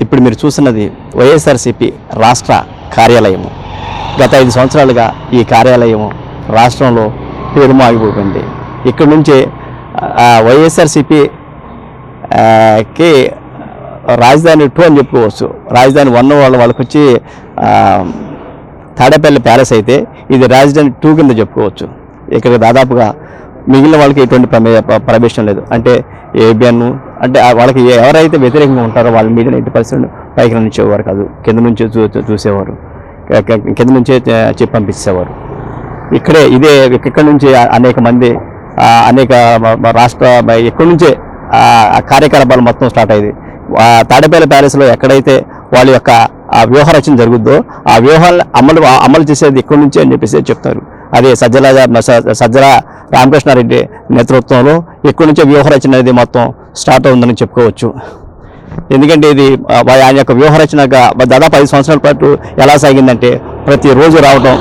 ఇప్పుడు మీరు చూస్తున్నది వైఎస్ఆర్సీపీ రాష్ట్ర కార్యాలయము. గత 5 సంవత్సరాలుగా ఈ కార్యాలయము రాష్ట్రంలో పేరుమాగిపోయింది. ఇక్కడ నుంచే వైఎస్ఆర్సీపీకి రాజధాని 2 అని చెప్పుకోవచ్చు. రాజధాని 1 వాళ్ళకి వచ్చి తాడేపల్లి ప్యాలెస్ అయితే ఇది రాజధాని 2 కింద చెప్పుకోవచ్చు. ఇక్కడ దాదాపుగా మిగిలిన వాళ్ళకి ఎటువంటి ప్రవేశం లేదు. అంటే ఏబిఎన్ అంటే వాళ్ళకి ఎవరైతే వ్యతిరేకంగా ఉంటారో వాళ్ళ మీద 80% పైకి నుంచేవారు కాదు, కింద నుంచి చూసేవారు, కింద నుంచే చెప్పి పంపించేవారు. ఇక్కడ నుంచి అనేక మంది అనేక రాష్ట్ర ఇక్కడి నుంచే కార్యకలాపాలు మొత్తం స్టార్ట్ అయ్యేది. తాడేపల్లి ప్యాలెస్లో ఎక్కడైతే వాళ్ళ యొక్క ఆ వ్యూహ రచన జరుగుద్దో ఆ వ్యూహాలను అమలు చేసేది ఇక్కడి నుంచే అని చెప్పేసి చెప్తారు. అదే సజ్జల రామకృష్ణారెడ్డి నేతృత్వంలో ఇక్కడి నుంచే వ్యూహ రచన అనేది మొత్తం స్టార్ట్ అవుతుందని చెప్పుకోవచ్చు. ఎందుకంటే ఇది ఆయన యొక్క వ్యూహ రచనగా దాదాపు 5 సంవత్సరాల పాటు ఎలా సాగిందంటే ప్రతిరోజు రావడం,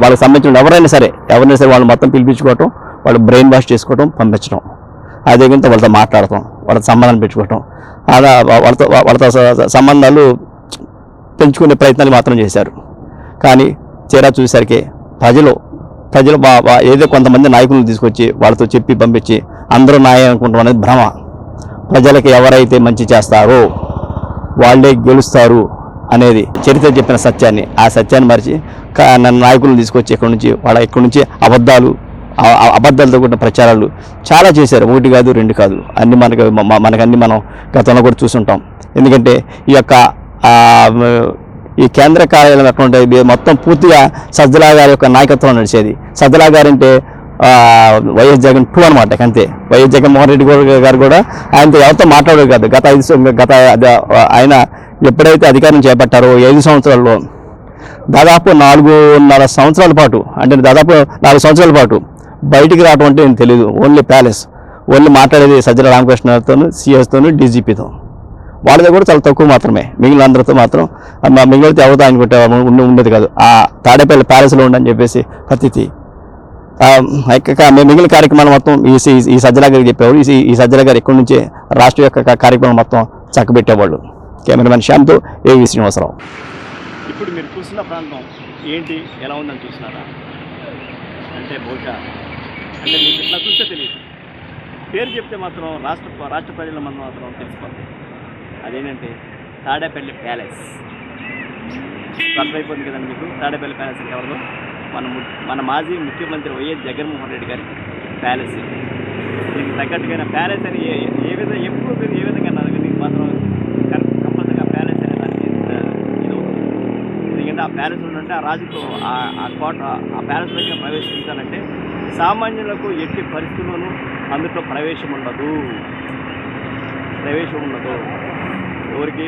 వాళ్ళకి సంబంధించిన ఎవరైనా సరే వాళ్ళు మొత్తం పిలిపించుకోవటం, వాళ్ళు బ్రెయిన్ వాష్ చేసుకోవటం, పంపించడం, అదే విధంగా వాళ్ళతో మాట్లాడటం, వాళ్ళతో సంబంధాలు పెంచుకోవటం, అలా వాళ్ళతో సంబంధాలు పెంచుకునే ప్రయత్నాలు మాత్రం చేశారు. కానీ తీరా చూసేసరికి ప్రజలు ఏదో కొంతమంది నాయకులను తీసుకొచ్చి వాళ్ళతో చెప్పి పంపించి అందరూ న్యాయం అనుకుంటాం అనేది భ్రమ. ప్రజలకి ఎవరైతే మంచి చేస్తారో వాళ్ళే గెలుస్తారు అనేది చరిత్ర చెప్పిన సత్యాన్ని, ఆ సత్యాన్ని మరిచి నాయకులను తీసుకొచ్చి ఇక్కడి నుంచి అబద్ధాలతో కూడిన ప్రచారాలు చాలా చేశారు. 1 కాదు 2 కాదు, అన్ని మనకన్నీ మనం గతంలో కూడా చూసుంటాం. ఎందుకంటే ఈ కేంద్ర కార్యాలయం అటువంటి మొత్తం పూర్తిగా సజ్జల గారి యొక్క నాయకత్వం నడిచేది. సజ్జల గారు అంటే వైఎస్ జగన్ 2 అనమాట. అంతే. వైఎస్ జగన్మోహన్ రెడ్డి గారు కూడా ఆయనతో ఎవరితో మాట్లాడేది కాదు. ఆయన ఎప్పుడైతే అధికారం చేపట్టారో 5 సంవత్సరాల్లో దాదాపు 4.5 సంవత్సరాల పాటు, అంటే దాదాపు 4 సంవత్సరాల పాటు బయటికి రావడం అంటే నేను తెలియదు. ఓన్లీ ప్యాలెస్, ఓన్లీ మాట్లాడేది సజ్జల రామకృష్ణతోను, సిఎస్తోను, డీజీపీతో. వాళ్ళతో కూడా చాలా తక్కువ మాత్రమే. మిగిలిన అందరితో మాత్రం మిగిలితే ఎవరితో అనుకుంటే ఉండేది కాదు. ఆ తాడేపల్లి ప్యాలెస్లో ఉండని చెప్పేసి ప్రతిదీ మిగిలిన కార్యక్రమాలు మొత్తం ఈ సజ్జల గారికి చెప్పేవాళ్ళు. ఈ సజ్జల గారు ఇక్కడి నుంచే రాష్ట్ర యొక్క కార్యక్రమం మొత్తం చక్కబెట్టేవాళ్ళు. కెమెరామెన్ శ్యామ్తో ఏవి శ్రీనివాసరావు. ఇప్పుడు మీరు చూసిన ప్రాంతం ఏంటి, ఎలా ఉందని చూసినారా? అంటే బహుశా అంటే మీకు ఇట్లా చూస్తే తెలియదు, పేరు చెప్తే మాత్రం రాష్ట్ర ప్రజల మనం మాత్రం తెలిసిపోతుంది. అదేంటంటే తాడేపల్లి ప్యాలెస్. అర్థమైపోతుంది కదండి మీకు. తాడేపల్లి ప్యాలెస్ అంటే ఎవరు? మన మాజీ ముఖ్యమంత్రి వైఎస్ జగన్మోహన్ రెడ్డి గారి ప్యాలెస్. దీనికి తగ్గట్టుగా ప్యాలెస్ అని ఏ విధంగా ఎప్పుడు మీరు ఏ విధంగా అన్నారు, దీనికి మాత్రం కంపల్సరీగా ప్యాలెస్ అనే దానికి ఇది అవుతుంది. ఎందుకంటే ఆ ప్యాలెస్ ఉందంటే ఆ రాజుతో ఆ ప్యాలెస్లోకి ప్రవేశించాలంటే సామాన్యులకు ఎట్టి పరిస్థితుల్లోనూ అందులో ప్రవేశం ఉండదు. ఎవరికి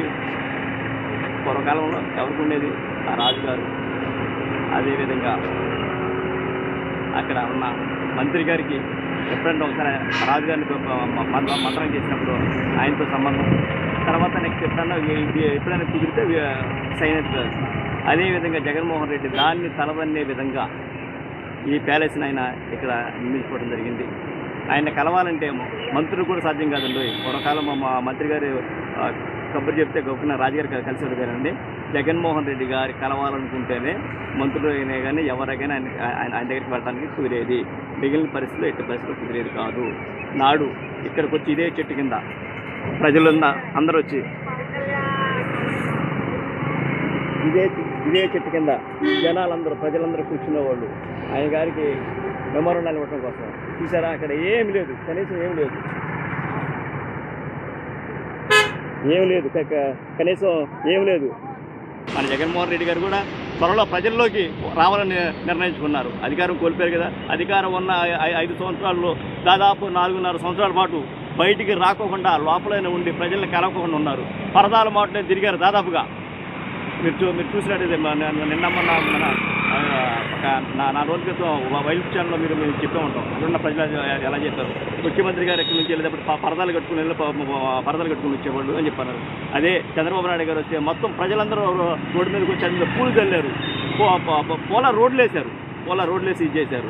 పూర్వకాలంలో ఎవరికి ఉండేది? ఆ రాజుగారు. అదేవిధంగా అక్కడ ఉన్న మంత్రి గారికి ఎప్పుడంటే ఒకసారి రాజుగారిని మంత్రం చేసినప్పుడు ఆయనతో సంబంధం, తర్వాత నెక్స్ట్ ఎప్పుడైనా కుదిరితే సైనిక్. అదేవిధంగా జగన్మోహన్ రెడ్డి దాన్ని తలదన్నే విధంగా ఈ ప్యాలెస్ని ఆయన ఇక్కడ నిర్మించుకోవడం జరిగింది. ఆయన కలవాలంటే మంత్రులు కూడా సాధ్యం కాదండి. పూర్వకాలం మా మంత్రి గారు కబురు చెప్తే గొప్పన రాజుగారు కలిసి అడిగారండి. జగన్మోహన్ రెడ్డి గారి కలవాలనుకుంటేనే మంత్రులు అయినా కానీ ఎవరికైనా ఆయన దగ్గరికి వెళ్ళడానికి కుదిరేది. మిగిలిన పరిస్థితుల్లో ఎట్టి పరిస్థితులు కుదిరేది కాదు. నాడు ఇక్కడికి వచ్చి ఇదే చెట్టు కింద ప్రజలంతా అందరూ వచ్చి ఇదే చెట్టు కింద ప్రజలందరూ కూర్చునేవాళ్ళు ఆయన గారికి మెమోరండాలు ఇవ్వడం కోసం. చూసారా, అక్కడ ఏమి లేదు, కనీసం ఏమి లేదు, కనీసం ఏమి లేదు. మన జగన్మోహన్ రెడ్డి గారు కూడా త్వరలో ప్రజల్లోకి రావాలని నిర్ణయించుకున్నారు. అధికారం కోల్పోయారు కదా. అధికారం ఉన్న 5 సంవత్సరాల్లో దాదాపు 4.5 సంవత్సరాల పాటు బయటికి రాకోకుండా లోపలైనా ఉండి ప్రజల్ని కలవకుండా ఉన్నారు. పరదాల మాటలే తిరిగారు దాదాపుగా. మీరు చూసినట్టయితే నిన్న మొన్న నా రోజు క్రితం వైల్డ్ ఛానల్లో మేము చెప్పే ఉంటాం. అక్కడున్న ప్రజలు ఎలా చేస్తారు, ముఖ్యమంత్రి గారు ఎక్కడి నుంచి వెళ్ళేటప్పుడు పరదాలు కట్టుకుని వచ్చేవాళ్ళు అని చెప్పారు. అదే చంద్రబాబు నాయుడు గారు వస్తే మొత్తం ప్రజలందరూ రోడ్డు మీదకి వచ్చి అందులో పూలు చల్లారు, రోడ్లు వేసి ఇది చేశారు.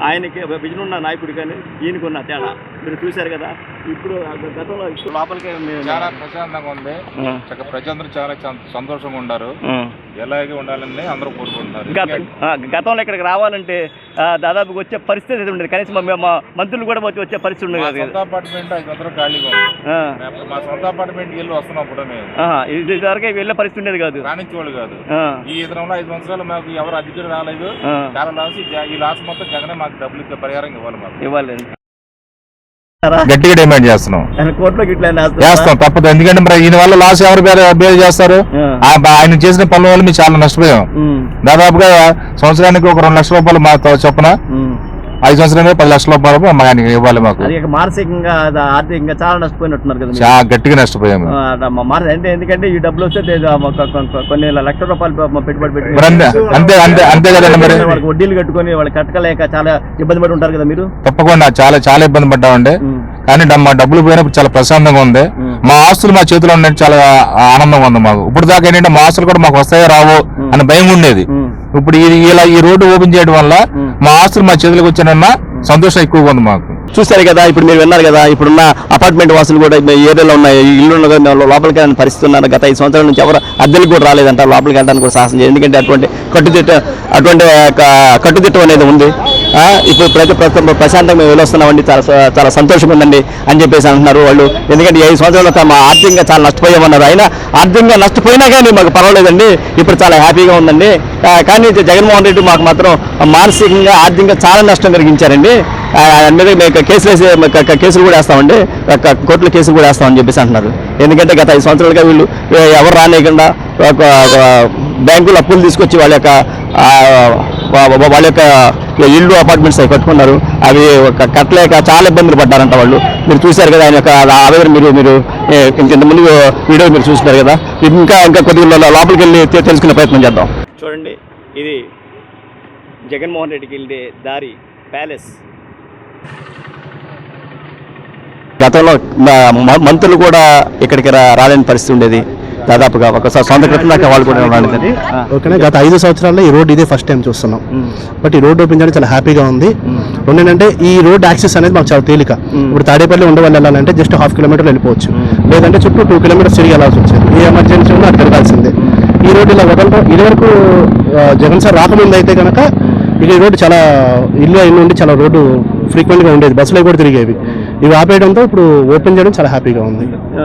ఆయనకి విజన్ ఉన్న నాయకుడు కానీ ఈయనకున్న తేడా మీరు చూశారు కదా. ఇప్పుడు గతంలో లోపలికి చాలా ప్రశాంతంగా ఉంది. ప్రజలందరూ చాలా సంతోషంగా ఉన్నారు. ఎలాగే ఉండాలని అందరూ కోరుకుంటున్నారు. గతంలో ఇక్కడికి రావాలంటే దాదాపు వచ్చే పరిస్థితి ఉండేది. కనీసం మా మంత్రులు కూడా వచ్చే పరిస్థితి ఉండేది. సొంత అపార్ట్మెంట్ 500 ఖాళీగా ఉంది. మా సొంత అపార్ట్మెంట్ ఇల్లు వస్తున్నప్పుడు మేము ఇది వరకు వెళ్ళే పరిస్థితి ఉండేది కాదు, రాణించేవాళ్ళు కాదు. ఈ ఇతరంలో 5 సంవత్సరాలు మాకు ఎవరు అధికారులు రాలేదు. చాలా లాస్. ఈ లాస్ మొత్తం జగనే మాకు డబ్బులు పరిహారం ఇవ్వాలి. మాకు ఇవ్వాలి. గట్టిగా డిమాండ్ చేస్తున్నాం. చేస్తాం, తప్పదు. ఎందుకంటే మరి ఈయన వల్ల లాస్ ఎవరు బేర్ చేస్తారు? ఆయన చేసిన పనుల వల్ల మేము చాలా నష్టపోయాం. దాదాపుగా సంవత్సరానికి ఒక 2 లక్షల రూపాయలు మా చొప్పున 5 సంవత్సరాలు 10 లక్షల రూపాయలు ఆయనకి ఇవ్వాలి. మాకు మానసికంగా ఆర్థికంగా చాలా నష్టపోయినట్టున్నారు కదా. చాలా గట్టిగా నష్టపోయాము. అంటే ఎందుకంటే ఈ డబ్బులు వస్తే కొన్ని లక్షల రూపాయలు పెట్టుబడి పెట్టి అంతే అంతే అంతే కదండి. మరి వాళ్ళకి వడ్డీలు కట్టుకొని వాళ్ళు కట్టలేక చాలా ఇబ్బంది పడి ఉంటారు కదా మీరు. తప్పకుండా చాలా చాలా ఇబ్బంది పడ్డామండి. కానీ మా డబ్బులు పోయినప్పుడు చాలా ప్రశాంతంగా ఉంది. మా ఆస్తులు మా చేతిలో ఉన్నట్టు చాలా ఆనందంగా ఉంది మాకు. ఇప్పుడు దాకా ఏంటంటే మా ఆస్తులు కూడా మాకు వస్తాయో రావో అని భయం ఉండేది. ఇప్పుడు ఇలా ఈ రోడ్డు ఓపెన్ చేయడం వల్ల మా ఆస్తులు మా చేతులకు వచ్చిన సంతోషం ఎక్కువగా ఉంది మాకు. చూస్తారు కదా, ఇప్పుడు మీరు విన్నారు కదా, ఇప్పుడున్న అపార్ట్మెంట్ వాసులు కూడా ఏరియాలో ఉన్నాయి, ఇల్లు లోపలికి వెళ్ళని పరిస్థితి ఉన్నారు. గత 5 సంవత్సరాల నుంచి ఎవరు అద్దెలు కూడా రాలేదంట, లోపలికి వెళ్ళడానికి కూడా సాహసం చేయదు. ఎందుకంటే అటువంటి కట్టుదిట్టం అనేది ఉంది. ఇప్పుడు ప్రశాంతంగా మేము వెళ్ళొస్తున్నామండి, చాలా సంతోషంగా ఉందండి అని చెప్పేసి అంటున్నారు వాళ్ళు. ఎందుకంటే 5 సంవత్సరాల మా ఆర్థికంగా చాలా నష్టపోయామన్నారు. అయినా ఆర్థికంగా నష్టపోయినా కానీ మాకు పర్వాలేదండి, ఇప్పుడు చాలా హ్యాపీగా ఉందండి. కానీ జగన్మోహన్ రెడ్డి మాకు మాత్రం మానసికంగా ఆర్థికంగా చాలా నష్టం కలిగించారండి. మీద కేసులు కూడా వేస్తామండి, కోర్టులో కేసులు కూడా వేస్తామని చెప్పేసి అంటున్నారు. ఎందుకంటే గత 5 సంవత్సరాలుగా వీళ్ళు ఎవరు రానియకుండా బ్యాంకులు అప్పులు తీసుకొచ్చి వాళ్ళ యొక్క ఇల్లు అపార్ట్మెంట్స్ అవి కట్టుకున్నారు. అవి కట్టలేక చాలా ఇబ్బందులు పడ్డారంట వాళ్ళు. మీరు చూశారు కదా ఆయన యొక్క ఆవేదన. మీరు ఇంతకుముందు వీడియో మీరు చూస్తున్నారు కదా. ఇంకా కొద్దిగా లోపలికి వెళ్ళి తెలుసుకునే ప్రయత్నం చేద్దాం. చూడండి, ఇది జగన్మోహన్ రెడ్డికి వెళ్ళే దారి ప్యాలెస్. గతంలో మంత్రులు కూడా ఇక్కడికి రాలేని పరిస్థితి ఉండేది. దాదాపుగా ఒకసారి సొంత క్రితం దాకా వాళ్ళు కూడా రాలేదండి. ఓకేనా, గత 5 సంవత్సరాల్లో ఈ రోడ్ ఇదే ఫస్ట్ టైం చూస్తున్నాం. బట్ ఈ రోడ్ ఓపెన్ చేయడం చాలా హ్యాపీగా ఉంది. ఏంటంటే ఈ రోడ్ యాక్సెస్ అనేది మాకు చాలా తేలిక. ఇప్పుడు తాడేపల్లి ఉండవల్లి వెళ్ళాలంటే జస్ట్ 1/2 కిలోమీటర్లు వెళ్ళిపోవచ్చు, లేదంటే చుట్టూ 2 కిలోమీటర్స్ తిరిగి వెళ్ళాల్సి వచ్చేది. ఏ ఎమర్జెన్సీ ఉన్నా అక్కడ వెళ్ళాల్సిందే. ఈ రోడ్ ఇలా వదలడం ఇదివరకు జగన్ సార్ రాకముందు అయితే కనుక ఇక ఈ రోడ్డు చాలా ఇల్లు నుండి చాలా రోడ్డు ఫ్రీక్వెంట్గా ఉండేది, బస్సులో కూడా తిరిగేవి. ఇవి ఆపేయడంతో ఇప్పుడు ఓపెన్ చేయడం చాలా హ్యాపీగా ఉంది.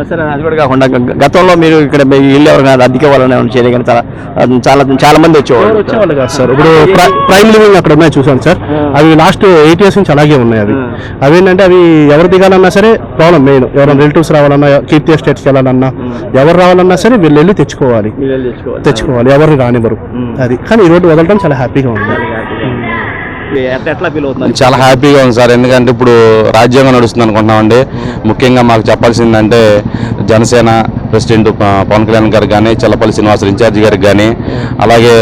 సరే, అది కూడా కాకుండా గతంలో మీరు ఇక్కడ ఇల్లు ఎవరైనా అద్దెకే వాళ్ళని చేయలేదు కానీ చాలా మంది వచ్చేవాళ్ళు కాదు సార్. ఇప్పుడు ప్రైమ్ లివింగ్ అక్కడ ఉన్నాయి చూసాను సార్, అవి లాస్ట్ 8 years నుంచి అలాగే ఉన్నాయి. అవి ఏంటంటే అవి ఎవరు దిగాలన్నా సరే ప్రాబ్లం మెయిన్. ఎవరైనా రిలేటివ్స్ రావాలన్నా, కీర్తి ఎస్టేట్స్కి వెళ్ళాలన్నా, ఎవరు రావాలన్నా సరే వీళ్ళు వెళ్ళి తెచ్చుకోవాలి, ఎవరు రానివ్వరు. అది కానీ ఈ రోడ్డు వదలడం చాలా హ్యాపీగా ఉంది. ఎట్లా ఫీల్ అవుతుంది? చాలా హ్యాపీగా ఉంది సార్. ఎందుకంటే ఇప్పుడు రాజ్యాంగం నడుస్తుంది అనుకుంటున్నామండి. ముఖ్యంగా మాకు చెప్పాల్సిందంటే జనసేన ప్రెసిడెంట్ పవన్ కళ్యాణ్ గారికి కానీ, చల్లపల్లి శ్రీనివాసరావు ఇన్ఛార్జి గారికి కానీ, అలాగే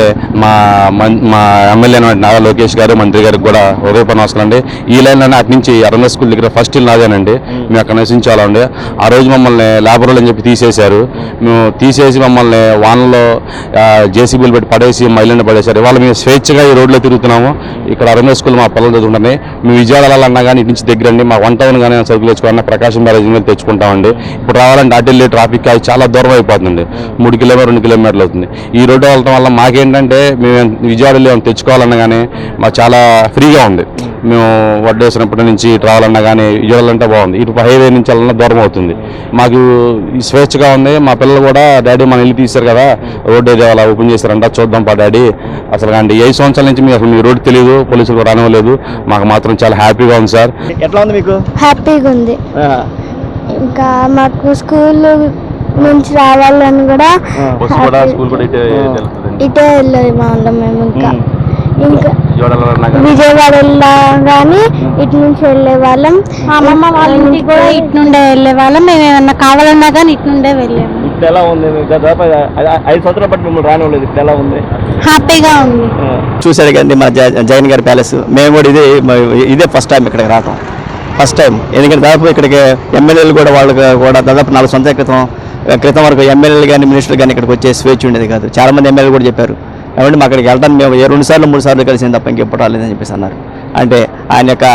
మా ఎమ్మెల్యే నారా లోకేష్ గారు, మంత్రి గారికి కూడా హృదయపూర్వక నమస్కారం అండి. ఈ లైన్లోనే అటు నుంచి అరంగ స్కూల్ దగ్గర ఫస్ట్ ఇల్లు నాదేనండి. మేము అక్కడ నివసించాలండి. ఆ రోజు మమ్మల్ని లేబర్లు అని చెప్పి తీసేశారు. మేము తీసేసి మమ్మల్ని వానలో జేసీబీలు పెట్టి పడేసి మైళ్ళని పడేశారు. ఇవాళ మేము స్వేచ్ఛగా ఈ రోడ్లో తిరుగుతున్నాము. ఇక్కడ అరంగ స్కూల్ మా పిల్లలు చదువుకుంటున్నాయి. మేము విజయవాడ వెళ్ళాలన్నా కానీ ఇటు నుంచి దగ్గర అండి. మా 1 టౌన్ కానీ సరుకులు తెచ్చుకోవాలన్నా ప్రకాశం బ్యారేజ్ మీద తెచ్చుకుంటామండి. ఇప్పుడు రావాలంటే అటు వెళ్ళి ట్రాఫిక్ చాలా దూరం అయిపోతుందండి. 3 కిలోమీటర్లు 2 కిలోమీటర్లు అవుతుంది. ఈ రోడ్డు వెళ్ళడం వల్ల మాకేంటంటే మేము విజయవాడ వెళ్ళి తెచ్చుకోవాలన్నా కానీ మాకు చాలా ఫ్రీగా ఉంది. మేము వడ్డేసినప్పటి నుంచి ఇటు రావాలన్నా కానీ విజయవాడ అంటే బాగుంది. ఇటు హైవే నుంచి వెళ్ళాలన్నా దూరం అవుతుంది. మాకు స్వేచ్ఛగా ఉంది. మా పిల్లలు కూడా డాడీ మన ఇల్లు తీశారు కదా, రోడ్డు ఏదో అలా ఓపెన్ చేశారంట, చూద్దాం పా డాడీ. అసలు అంటే 5 సంవత్సరాల నుంచి మీకు అసలు మీ రోడ్డు తెలియదు, పోలీసులు రానివ్వలేదు. మాకు మాత్రం చాలా హ్యాపీగా ఉంది సార్. ఎట్లా ఉంది మీకు? హ్యాపీగా ఉంది. ఇంకా మాకు స్కూల్ నుంచి రావాలని కూడా ఇటే వెళ్ళాలి వాళ్ళం మేము. ఇంకా విజయవాడ వెళ్ళా కానీ ఇటు నుంచి వెళ్ళే వాళ్ళం. అమ్మమ్మ వాళ్ళ ఇంటికి కూడా ఇటు నుండే వెళ్ళే వాళ్ళం. మేము ఏమన్నా కావాలన్నా కానీ ఇటు నుండే వెళ్ళాము. ఇప్పుడు ఎలా ఉంది? 5 సంవత్సరాల పాటు మిమ్మల్ని రానివ్వలేదు, ఇప్పుడు ఎలా ఉంది? హ్యాపీగా ఉంది. చూశారు కదండి మా జగన్ గారి ప్యాలెస్. మేము కూడా ఇదే ఫస్ట్ టైం ఇక్కడికి రావటం, ఫస్ట్ టైం. ఎందుకంటే దాదాపు ఇక్కడికి ఎమ్మెల్యేలు కూడా వాళ్ళకి కూడా దాదాపు 4 సంవత్సరాల క్రితం వరకు ఎమ్మెల్యేలు కానీ మినిస్టర్లు కానీ ఇక్కడికి వచ్చే స్వేచ్ఛ ఉండేది కాదు. చాలామంది ఎమ్మెల్యేలు కూడా చెప్పారు, ఏమంటే మా అక్కడికి వెళ్ళడానికి మేము 2 సార్లు 3 సార్లు కలిసింది తప్ప ఇంకెప్పుడు రాలేదని చెప్పేసి అన్నారు. అంటే ఆయన యొక్క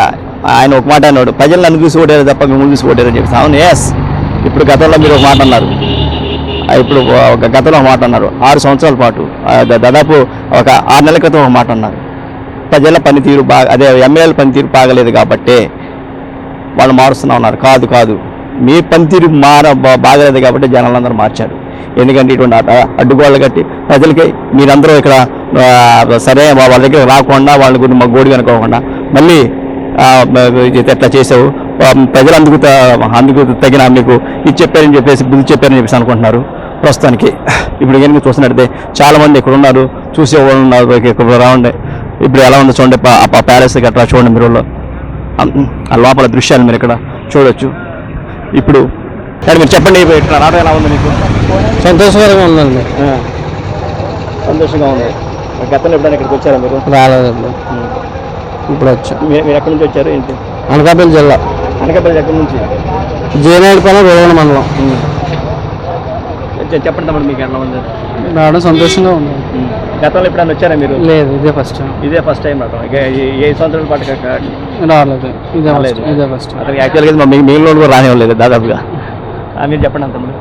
ఆయన ఒక మాట అన్నాడు, ప్రజలు నన్ను చూసి ఓడారు తప్ప మిమ్మల్ని చూసి ఓడారని చెప్పి. అవును, ఎస్. ఇప్పుడు గతంలో మీరు ఒక మాట అన్నారు, ఇప్పుడు గతంలో ఒక మాట అన్నారు, 6 సంవత్సరాల పాటు దాదాపు ఒక 6 నెలల క్రితం ఒక మాట అన్నారు. ప్రజల పనితీరు అదే ఎమ్మెల్యేల పనితీరు బాగలేదు కాబట్టే వాళ్ళు మారుస్తున్నా ఉన్నారు. కాదు, మీ పనితీరు బాగలేదు కాబట్టి జనాలందరూ మార్చారు. ఎందుకంటే ఇటువంటి అడ్డుగోళ్ళు కట్టి ప్రజలకి మీరందరూ ఇక్కడ సరే వాళ్ళ దగ్గర రాకుండా వాళ్ళ గురించి మా గోడు కనుకోకుండా మళ్ళీ ఎట్లా చేసావు, ప్రజలు అందుకు తగిన మీకు ఇది చెప్పారని చెప్పేసి బుద్ధి చెప్పారని చెప్పేసి అనుకుంటున్నారు. ప్రస్తుతానికి ఇప్పుడు కనుక చూసినట్టే చాలామంది ఇక్కడ ఉన్నారు, చూసేవాళ్ళు ఉన్నారు. ఇక్కడ రావండి, ఇప్పుడు ఎలా ఉందో చూడండి, ప్యాలెస్ గట్రా చూడండి, మీరు ఆ లోపల దృశ్యాలు మీరు ఇక్కడ చూడొచ్చు. ఇప్పుడు మీరు చెప్పండి, ఇక్కడ రావడం ఎలా ఉంది మీకు? సంతోషకరంగా ఉందండి. సంతోషంగా ఉంది. గతంలో ఎప్పుడైనా ఇక్కడికి వచ్చారా మీరు? రాలేదండి, ఇప్పుడు వచ్చా. మీరు ఎక్కడి నుంచి వచ్చారు ఏంటి? అనకాపల్లి జిల్లా. అనకాపల్లి ఎక్కడి నుంచి? జేనాడిపాలెం రోహణ మండలం. చెప్పండి తమ్ముడు, మీకు ఎలా ఉంది? రావడం సంతోషంగా ఉంది. గతంలో ఎప్పుడైనా వచ్చారా మీరు? లేదు, ఇదే ఫస్ట్ టైం. ఇదే ఫస్ట్ టైం రావడం. ఏ సంవత్సరాల పాటు రాలేదు, ఇదే ఫస్ట్. అతనికి యాక్చువల్గా మిగిలిన వాళ్ళు కూడా రానివ్వలేదు దాదాపుగా. మీరు చెప్పండి తమ్ముడు.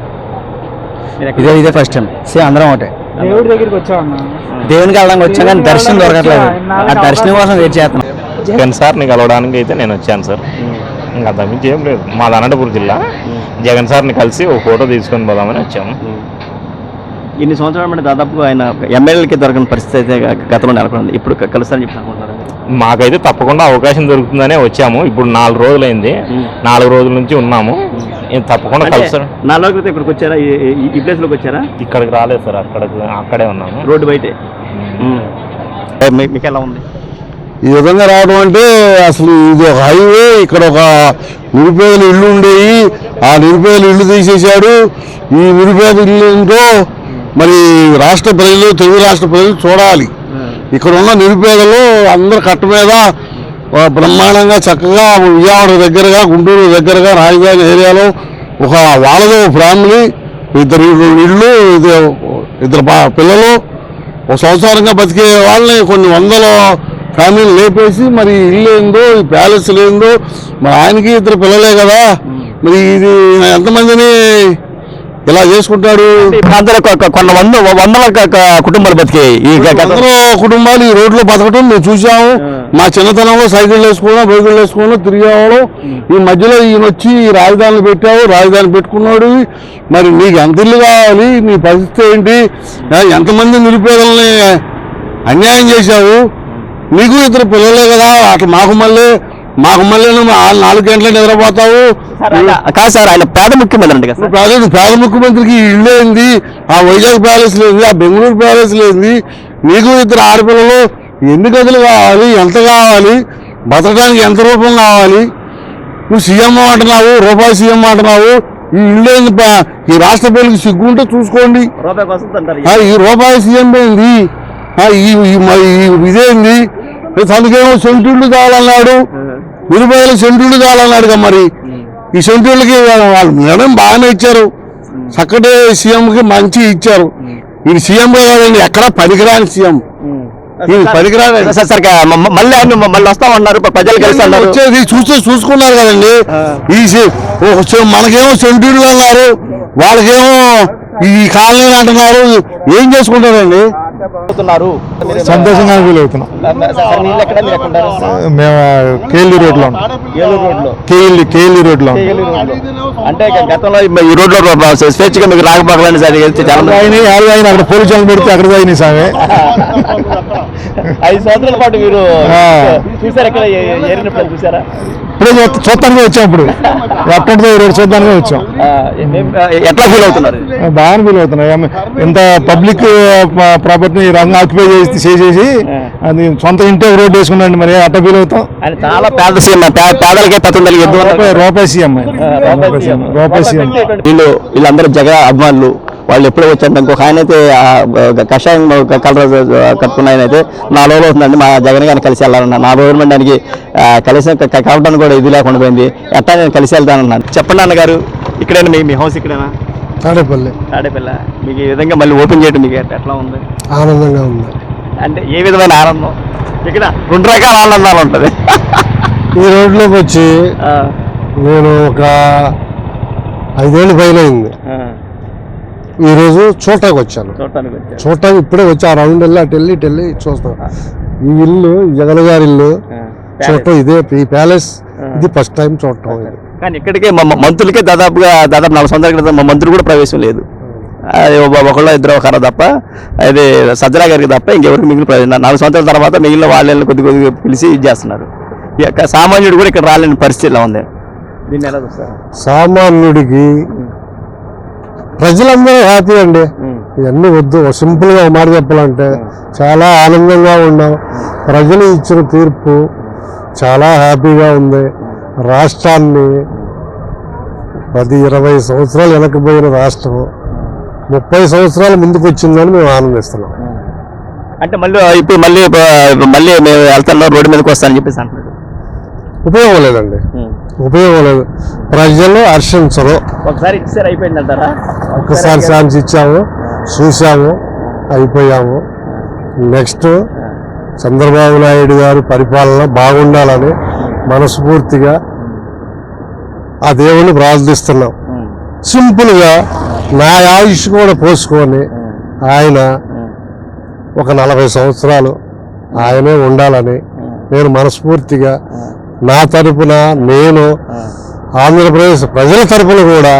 ఇదే ఫస్ట్ టైం. అందరం ఒకటే. దేవుడి దగ్గరికి వచ్చామన్నా, దేవునికి వెళ్ళడానికి వచ్చాం కానీ దర్శనం దొరకట్లేదు. ఆ దర్శనం కోసం వెయిట్ చేస్తున్నాం. జగన్ సార్ని కలవడానికి అయితే నేను వచ్చాను సార్. ఇంకా అంతకుమించి ఏం లేదు. మాది అనంతపురం జిల్లా. జగన్ సార్ని కలిసి ఒక ఫోటో తీసుకొని పోదామని వచ్చాము. ఇన్ని సంవత్సరాలు అంటే దాదాపు ఆయన ఎమ్మెల్యేలకి దొరకని పరిస్థితి అయితే గతంలో నెలకొంది. ఇప్పుడు కలుస్తారని చెప్పి అనుకుంటున్నారు? మాకైతే తప్పకుండా అవకాశం దొరుకుతుందనే వచ్చాము. ఇప్పుడు 4 రోజులైంది. 4 రోజుల నుంచి ఉన్నాము. తప్పకుండా కలుస్తారు. 4 రోజుల క్రితం ఇక్కడికి వచ్చారా? ఈ ప్లేస్లోకి వచ్చారా? ఇక్కడికి రాలేదు సార్, అక్కడే ఉన్నాము, రోడ్డు బయటే. మీకు ఎలా ఉంది ఈ విధంగా రావడం? అంటే అసలు ఇది ఒక హైవే, ఇక్కడ ఒక నిరుపేదల ఇల్లు ఉండేవి, ఆ నిరుపేదల ఇల్లు తీసేశాడు. ఈ నిరుపేద ఇల్లు ఏంటో మరి రాష్ట్ర ప్రజలు, తెలుగు రాష్ట్ర ప్రజలు చూడాలి. ఇక్కడ ఉన్న నిరుపేదలు అందరు కట్ట మీద బ్రహ్మాండంగా చక్కగా విజయవాడ దగ్గరగా, గుంటూరు దగ్గరగా, రాజధాని ఏరియాలో ఒక వాళ్ళదో ఫ్యామిలీ, 2 ఇళ్ళు, 2 పిల్లలు, ఒక సంవత్సరంగా బతికే వాళ్ళని కొన్ని వందల ఫ్యామిలీలు లేపేసి మరి ఇల్లు ఏందో, ఈ ప్యాలెస్ ఏందో, మరి ఆయనకి 2 పిల్లలే కదా, మరి ఇది ఎంతమందిని ఇలా చేసుకుంటాడు? కొన్ని వందల కుటుంబాలు బతికాయి. ఈ కుటుంబాలు ఈ రోడ్లో బతకటం మేము చూసాము. మా చిన్నతనంలో సైకిళ్ళు వేసుకోవడం, బైకులు వేసుకోవడం, తిరిగేవాళ్ళం. ఈ మధ్యలో ఈయన వచ్చి రాజధానిలో పెట్టావు, రాజధాని పెట్టుకున్నాడు. మరి నీకు ఎంత ఇల్లు కావాలి? నీ పరిస్థితి ఏంటి? ఎంతమంది నిరుపేదల్ని అన్యాయం చేశావు? నీకు 2 పిల్లలే కదా, అట్లా మాకు మళ్ళీ 4 గంటలు నిద్రపోతావు. కాదు సార్, ఆయన పేద ముఖ్యమంత్రి కదా. పేద ముఖ్యమంత్రికి ఇల్లు ఏంది? ఆ వైజాగ్ ప్యాలెస్ లేదు, ఆ బెంగళూరు ప్యాలెస్ లేదు. నీకు 2 ఆడపిల్లలు, ఎన్ని గదులు కావాలి? ఎంత కావాలి? బతకడానికి ఎంత రూపం కావాలి? నువ్వు సీఎం అంటున్నావు, రూపాయి సీఎం అంటున్నావు. ఈ ఇల్లు ఏంది? ఈ రాష్ట్ర ప్రజలకు సిగ్గుంటే చూసుకోండి. ఈ రూపాయి సీఎం ఏంది? ఇదేంది? తనకేమో సెంట్యూళ్ళు కావాలన్నాడు, నిరుపేదలకు సెంట్యూళ్ళు కావాలన్నాడుగా. మరి ఈ సెంట్యూళ్ళకి వాళ్ళు మేడం బాగానే ఇచ్చారు, చక్కటి సీఎంకి మంచి ఇచ్చారు. ఇది సీఎం కాదండి, ఎక్కడ పనికిరాని సీఎం. పనికిరాని మళ్ళీ వస్తామన్నారు, ప్రజలు కలిసి వచ్చేది చూసుకున్నారు కదండి. మనకేమో సెంట్యూళ్ళు అన్నారు, వాళ్ళకేమో ఈ కాలనీ అంటున్నారు. ఏం చేసుకుంటారండి? సంతోషంగా ఫీల్ అవుతున్నాం. మేము కేఎల్ఈ రోడ్లో అంటే గతంలో ఈ రోడ్లో స్వేచ్ఛగా మీకు రాకపోకలని సార్ అక్కడ పోలీసులు పెడితే అక్కడ పోయినాయి సామే. 5 సంవత్సరాల పాటు మీరు చూసారు, ఎక్కడ ఏరినప్పుడు చూసారా? ఇప్పుడే చూడటానికి వచ్చాం. ఇప్పుడు ఎక్కడితో ఈరోజు చూడటానికి వచ్చాం. ఎట్లా ఫీల్ అవుతున్నారు? బాగానే ఫీల్ అవుతున్నాయి. ఇంత పబ్లిక్ ప్రాపర్టీ రంగం ఆక్యుపై చేసి అది సొంత ఇంటే రోడ్డు వేసుకున్నాండి, మరి అట్లా ఫీల్ అవుతాం. ఆయన చాలా పేద సీఎం, పేదలకే పత్రం రూపాయి సీఎం. వీళ్ళందరూ జగన్ అభిమానులు. వాళ్ళు ఎప్పుడో వచ్చారు. ఇంకొక ఆయన అయితే కషాయం కలర్ కట్టుకున్న ఆయన అయితే 4 రోజులు అవుతుందండి మా జగన్ గారిని కలిసి వెళ్ళాలన్నా. 4 రోజులు మంది ఆయనకి కలిసి కలవడానికి కూడా ఇది లేకుండా పోయింది. ఎట్లా నేను కలిసి వెళ్తానన్నాను. చెప్పండి అన్నగారు, ఇక్కడేనా మీ హౌస్? ఇక్కడేనా? తాడేపల్లి. మీకు ఈ విధంగా మళ్ళీ ఓపెన్ చేయడం మీకు ఎట్లా ఉంది? ఆనందంగా ఉంది. అంటే ఏ విధమైన ఆనందం? ఇక్కడ 2 రకాల ఆనందాలు ఉంటుంది. ఈ రోడ్లోకి వచ్చి నేను ఒక 5 ఏళ్ళు పైన అయింది. ఈరోజు చూడటానికి వచ్చాను. చూడటానికి ఇప్పుడే వచ్చి ఆ రౌండ్ వెళ్ళి అటు వెళ్ళి చూస్తాం. ఈ ఇల్లు జగన్ గారి ఇల్లు చూడటం ఇదే, ఈ ప్యాలెస్ ఇది ఫస్ట్ టైం చూడటం. కానీ ఇక్కడికే మంత్రులకే దాదాపు 4 సంవత్సరాల క్రితం మా మంత్రులు కూడా ప్రవేశం లేదు. అది ఒకళ్ళు ఇద్దరు ఒకరు తప్ప, అది సజ్జరా గారికి తప్ప ఇంకెవరికి మిగిలిన ప్రవేశం 4 సంవత్సరాల తర్వాత మిగిలిన వాళ్ళని కొద్దిగా పిలిచి ఇది చేస్తున్నారు. సామాన్యుడు కూడా ఇక్కడ రాలేని పరిస్థితి ఇలా ఉంది. దీన్ని ఎలా చూస్తారు? సామాన్యుడికి ప్రజలందరూ హ్యాపీ అండి. ఇవన్నీ వద్దు, సింపుల్గా మాట చెప్పాలంటే చాలా ఆనందంగా ఉన్నాం. ప్రజలు ఇచ్చిన తీర్పు చాలా హ్యాపీగా ఉంది. రాష్ట్రాన్ని 10-20 సంవత్సరాలు వెనకపోయిన రాష్ట్రం 30 సంవత్సరాల ముందుకు వచ్చిందని మేము ఆనందిస్తున్నాం. అంటే ఇప్పుడు మళ్ళీ మేము వెళ్తున్నాం, రోడ్డు మీదకి వస్తానని చెప్పేసి అంటున్నాడు. ఉపయోగం లేదండి, ఉపయోగం లేదు. ప్రజలు హర్షించరు. ఒకసారి ఇచ్చారు, అయిపోయింది అంటారా? ఒక్కసారి ఛాన్స్ ఇచ్చాము, చూసాము, అయిపోయాము. నెక్స్ట్ చంద్రబాబు నాయుడు గారి పరిపాలన బాగుండాలని మనస్ఫూర్తిగా ఆ దేవుణ్ణి ప్రార్థిస్తున్నాం. సింపుల్గా నా ఆయుష్ కూడా పోసుకొని ఆయన ఒక 40 సంవత్సరాలు ఆయనే ఉండాలని నేను మనస్ఫూర్తిగా నా తరపున, నేను ఆంధ్రప్రదేశ్ ప్రజల తరపున కూడా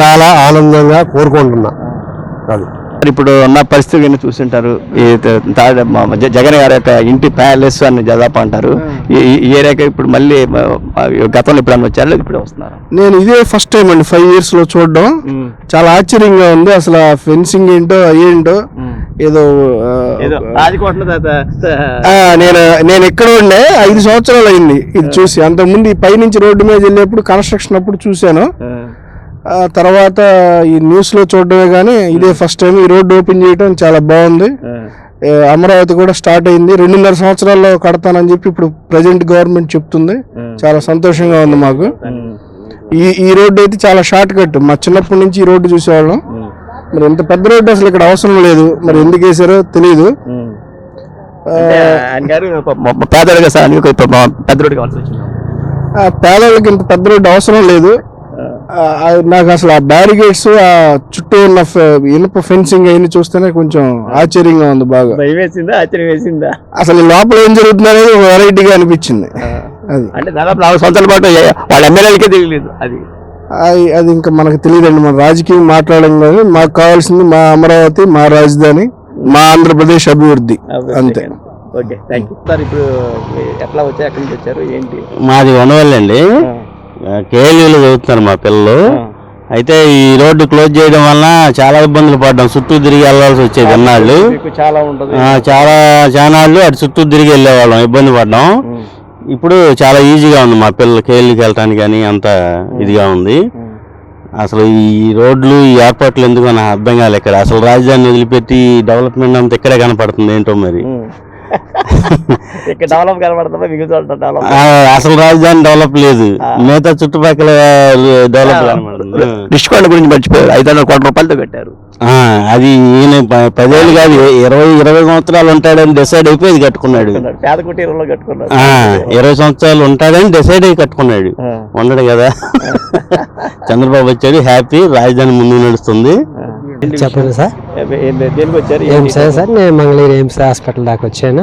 చాలా ఆనందంగా కోరుకుంటున్నా. అది ఇప్పుడు ఉన్న పరిస్థితి చూస్తుంటారు. ఈ జగన్ గారి యొక్క ఇంటి ప్యాలెస్ అని దాదాపు అంటారు. ఈ ఏరియాకి ఇప్పుడు మళ్ళీ గతంలో ఎప్పుడన్నా వచ్చారు, ఇప్పుడు వస్తున్నారు? నేను ఇదే ఫస్ట్ టైం అండి 5 years లో చూడడం. చాలా ఆశ్చర్యంగా ఉంది. అసలు ఆ ఫెన్సింగ్ ఏంటో అయ్యేంటో ఏదో నేను ఎక్కడ ఉండే 5 సంవత్సరాలు అయింది ఇది చూసి. అంతకుముందు ఈ పైనుంచి రోడ్డు మీద వెళ్ళేప్పుడు కన్స్ట్రక్షన్ అప్పుడు చూశాను. తర్వాత ఈ న్యూస్ లో చూడడమే కానీ ఇదే ఫస్ట్ టైం ఈ రోడ్డు ఓపెన్ చేయడం చాలా బాగుంది. అమరావతి కూడా స్టార్ట్ అయింది. 2.5 సంవత్సరాల్లో కడతానని చెప్పి ఇప్పుడు ప్రజెంట్ గవర్నమెంట్ చెప్తుంది. చాలా సంతోషంగా ఉంది మాకు. ఈ రోడ్డు అయితే చాలా షార్ట్ కట్. మా చిన్నప్పటి నుంచి ఈ రోడ్డు చూసేవాళ్ళం. మరి ఇంత పెద్ద రోడ్డు అసలు ఇక్కడ అవసరం లేదు, మరి ఎందుకు వేసారో తెలియదు. పేదవాళ్ళకి ఇంత పెద్ద రోడ్డు అవసరం లేదు. నాకు అసలు ఆ బ్యారిగేట్స్, ఆ చుట్టూ ఉన్న ఇనుప ఫెన్సింగ్ అవన్నీ చూస్తేనే కొంచెం ఆశ్చర్యంగా ఉంది. బాగా ఆశ్చర్యం వేసిందా? అసలు లోపల ఏం జరుగుతుంది అనేది వెరైటీగా అనిపించింది. అది అంటే దాదాపు 4 సంవత్సరాల పాటు వాళ్ళ ఎమ్మెల్యేలకే తెలియలేదు. అది ఇంకా మనకు తెలియదండి. మన రాజకీయం మాట్లాడడం కానీ మాకు కావాల్సింది మా అమరావతి, మా రాజధాని, మా ఆంధ్రప్రదేశ్ అభివృద్ధి, అంతే. Okay, thank you sir. ఇప్పుడు ఎట్లా వచ్చారు, ఎక్కడి నుంచి వచ్చారు, ఏంటి? మాది వనవల్లండి. కేఎల్యూలో చదువుతున్నారు మా పిల్లలు. అయితే ఈ రోడ్డు క్లోజ్ చేయడం వల్ల చాలా ఇబ్బందులు పడ్డాం. చుట్టూ తిరిగి వెళ్ళాల్సి వచ్చేది. అన్నాళ్ళు చాలా అటు చుట్టూ తిరిగి వెళ్ళేవాళ్ళం, ఇబ్బంది పడ్డాం. ఇప్పుడు చాలా ఈజీగా ఉంది మా పిల్లలు కేఎల్యూకి వెళ్ళటానికి కానీ అంత ఇదిగా ఉంది. అసలు ఈ రోడ్లు, ఈ ఏర్పాట్లు ఎందుకు నాకు అర్థం కాలేదు. ఇక్కడ అసలు రాజధాని వదిలిపెట్టి డెవలప్మెంట్ అంతా ఇక్కడే కనపడుతుంది ఏంటో మరి. అసలు రాజధాని డెవలప్ లేదు, మిగతా చుట్టుపక్కల డెవలప్ కనపడుతుంది. డిస్కౌంట్ గురించి మర్చిపోయారు. 500 కోట్ల రూపాయలతో కట్టారు. అది ఈయన 10 ఏళ్ళు కాదు 20 సంవత్సరాలు ఉంటాడని డిసైడ్ అయిపోయి ఇది కట్టుకున్నాడు. 20 సంవత్సరాలు ఉంటాడని డిసైడ్ అయ్యి కట్టుకున్నాడు. ఉండడు కదా. చంద్రబాబు వచ్చాడు, హ్యాపీ, రాజధాని ముందు నడుస్తుంది. చెప్పండి సార్. ఎయిమ్స్ సార్, నేను మంగళగిరి ఎయిమ్స్ హాస్పిటల్ దాకా వచ్చాను.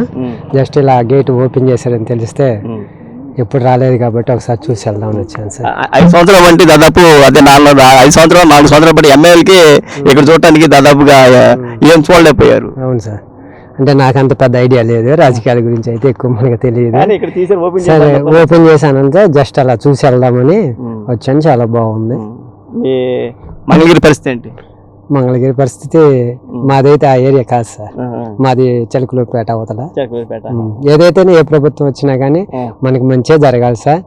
జస్ట్ ఇలా గేట్ ఓపెన్ చేశారని తెలిస్తే ఎప్పుడు రాలేదు కాబట్టి ఒకసారి చూసి వెళ్దామని వచ్చాను సార్. 5 సంవత్సరాలు అంటే దాదాపు అదే 4 సంవత్సరాలు బట్టి ఎమ్మెల్యేలకి ఇక్కడ చూడటానికి దాదాపుగా ఏం చూడలేకపోయారు. అవును సార్. అంటే నాకు అంత పెద్ద ఐడియా లేదు, రాజకీయాల గురించి అయితే ఎక్కువ మనకు తెలియదు. సరే ఓపెన్ చేశానంటే జస్ట్ అలా చూసి వెళ్దామని వచ్చాను. చాలా బాగుంది. మంగళగిరి పరిస్థితి ఏంటి? మంగళగిరి పరిస్థితి మాదైతే ఆ ఏరియా కాదు సార్, మాది చిలకలూరుపేట అవతల. ఏదైతే ఏ ప్రభుత్వం వచ్చినా కానీ మనకి మంచిగా జరగాలి సార్.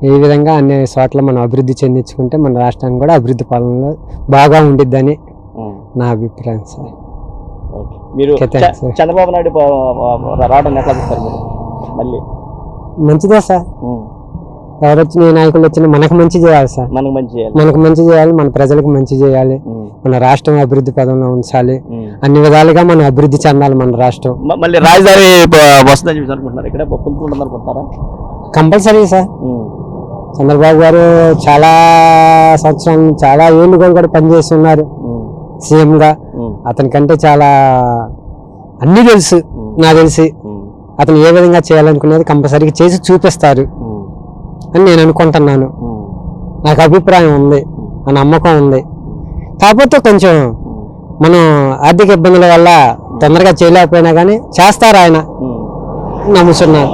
ఈ విధంగా అన్ని చోట్ల మనం అభివృద్ధి చెందించుకుంటే మన రాష్ట్రానికి కూడా అభివృద్ధి పాలనలో బాగా ఉండిద్దని నా అభిప్రాయం సార్. చంద్రబాబు నాయుడు రావడం ఎట్లా చూస్తారు మీరు? మళ్ళీ మంచిదే సార్. ఎవరు వచ్చిన నాయకులు వచ్చినా మనకు మంచి చేయాలి సార్. మనకు మంచి చేయాలి, మన ప్రజలకు మంచి చేయాలి, మన రాష్ట్రం అభివృద్ధి పదంలో ఉంచాలి. అన్ని విధాలుగా మనం అభివృద్ధి చెందాలి మన రాష్ట్రం. మళ్ళీ రాజధాని వస్తుందని అనుకుంటున్నారు. ఇక్కడ అనుకుంటారా? Compulsory sir. చంద్రబాబు గారు చాలా ఏళ్ళు కూడా పనిచేస్తున్నారు సీఎంగా. అతనికంటే చాలా అన్నీ తెలుసు. నాకు తెలిసి అతను ఏ విధంగా చేయాలనుకునేది కంపల్సరీగా చేసి చూపిస్తారు అని నేను అనుకుంటున్నాను. నాకు అభిప్రాయం ఉంది, ఆ నమ్మకం ఉంది. కాకపోతే కొంచెం మనం ఆర్థిక ఇబ్బందుల వల్ల తొందరగా చేయలేకపోయినా కానీ చేస్తారు ఆయన నమ్ముతున్నాను.